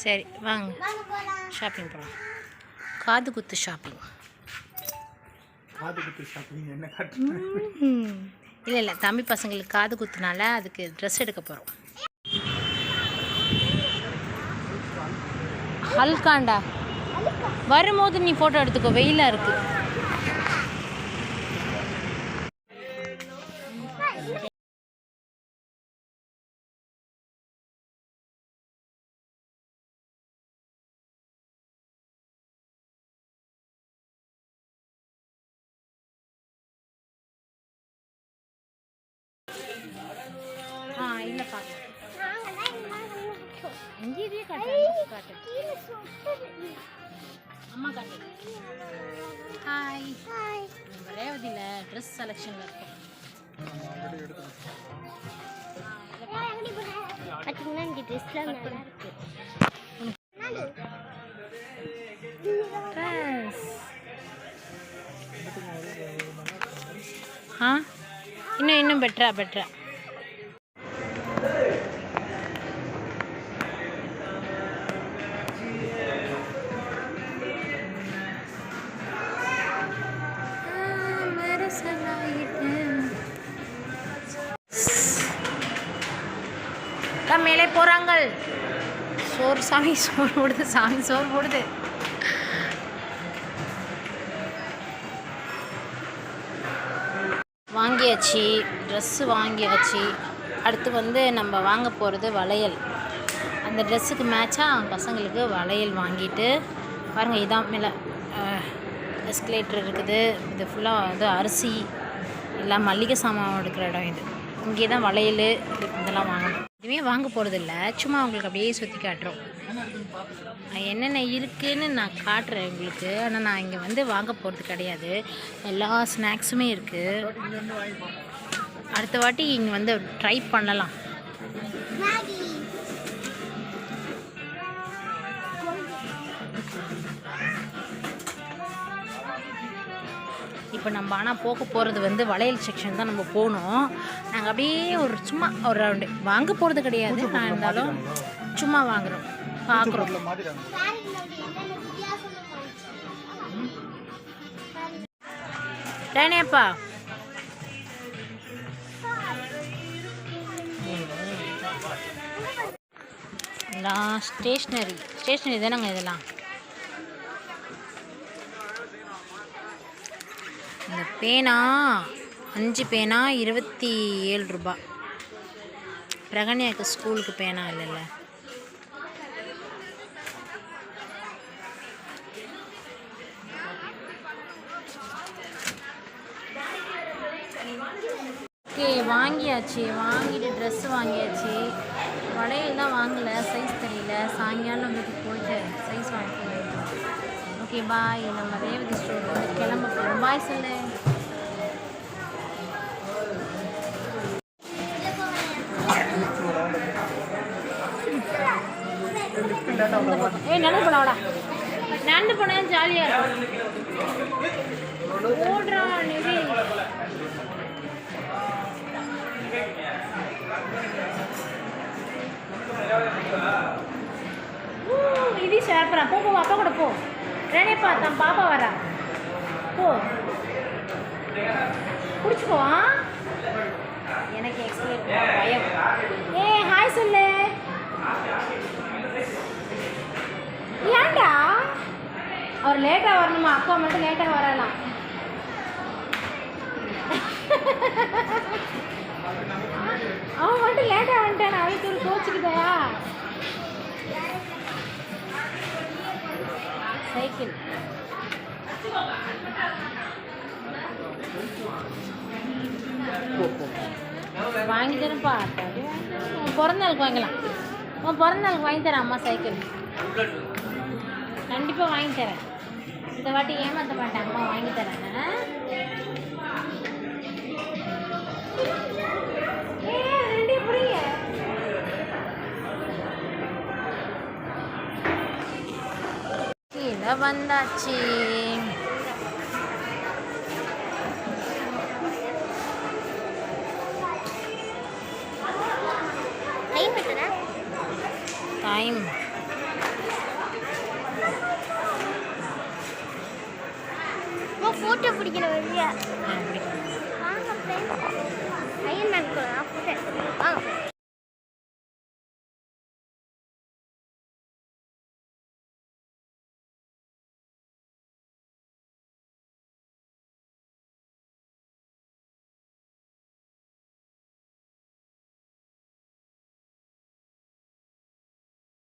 சரி வாங்க ஷாப்பிங் போகலாம். காது குத்து ஷாப்பிங். காது குத்து ஷாப்பிங் என்ன இல்லை தம்பி பசங்களுக்கு காது குத்துனால அதுக்கு ட்ரெஸ் எடுக்க போகிறோம். ஹல்காண்டா வரும்போது நீ ஃபோட்டோ எடுத்துக்கோ, வெயிலாக இருக்குது. இல்லை பார்க்கலாம். இங்கேயே காட்டு அம்மா காட்டு. ஹாய் நம்ம ரேவதியில் ட்ரெஸ் செலெக்ஷனில் இருக்கோம். பார்த்தீங்கன்னா இங்கே ட்ரெஸ்லாம் நல்லா இருக்கு. இன்னும் பெட்டரா. மேலே போகிறாங்க. சோறு சாமி சோறு போடுது, சாமி சோறு போடுது. வாங்கியாச்சு, ட்ரெஸ்ஸு வாங்கியாச்சு. அடுத்து வந்து நம்ம வாங்க போகிறது வளையல். அந்த ட்ரெஸ்ஸுக்கு மேட்சாக பசங்களுக்கு வளையல் வாங்கிட்டு பாருங்கள். இதான் மேலே எஸ்கலேட்டர் இருக்குது. இது ஃபுல்லாக வந்து அரிசி எல்லாம் மல்லிகை சாமான் எடுக்கிற இடம் இது. இங்கே தான் வளையல் இதெல்லாம் வாங்கணும். இதுவே வாங்க போகிறதில்ல, சும்மா அவங்களுக்கு அப்படியே சுற்றி காட்டுறோம். என்னென்ன இருக்குதுன்னு நான் காட்டுறேன் உங்களுக்கு. ஆனால் நான் இங்கே வந்து வாங்க போகிறது கிடையாது. எல்லா ஸ்நாக்ஸுமே இருக்குது. அடுத்த வாட்டி இங்கே வந்து ட்ரை பண்ணலாம். இப்போ நம்ம ஆனால் போக போகிறது வந்து வளையல் செக்ஷன் தான் நம்ம போகணும். நாங்கள் அப்படியே சும்மா ஒரு ரவுண்டு வாங்க போகிறது கிடையாது. நான் இருந்தாலும் சும்மா வாங்குகிறோம், பார்க்குறோம். டேனேப்பா எல்லாம் ஸ்டேஷ்னரி தானேங்க இதெல்லாம். இந்த பேனா 5 பேனா 27 ரூபா. பிரகன்யாவுக்கு ஸ்கூலுக்கு பேனா இல்லைல்ல. ஓகே வாங்கியாச்சு. வாங்கிட்டு ட்ரெஸ்ஸு வாங்கியாச்சு. வளையல் தான் வாங்கலை, சைஸ் தெரியல. சாயங்காலம் வீட்டுக்கு போயிட்டு சைஸ் வாங்கிட்டு. Okay bye. நம்ம ரேவதி ஸ்டோர் வந்து கிளம்ப போகிறோம். பாய் சொல்லு. நடந்து போனாடா, நடந்து போனால் ஜாலியாக இருக்கும். ஓடுறா நிதி. இது ஷேர்ப்பா. போ அப்பா கூட போ. ரேனேப்பா தான் பாப்பா வரா. போ குடிச்சுக்கோ. எனக்கு எக்ஸ்பிளைன் பயம். ஹாய் சொல்லு. ஏன்டா அவர் லேட்டாக வரணுமா? அப்பா மட்டும் லேட்டாக வரலாம். அவன் மட்டும் லேட்டாக வந்துட்டான். அவனுக்கு ஒரு கோச்சுக்குதா சைக்கிள். வாங்கி தரேன்ப்பா. பிறந்த நாளுக்கு வாங்கலாம். உன் பிறந்த நாளுக்கு வாங்கி தரேன் அம்மா சைக்கிள். கண்டிப்பாக வாங்கி தரேன். இந்த வாட்டி ஏமாற்ற மாட்டேன். அம்மா வாங்கி தரேன். கீழே வந்தாச்சு. டைம் பிடிக்கல வழியா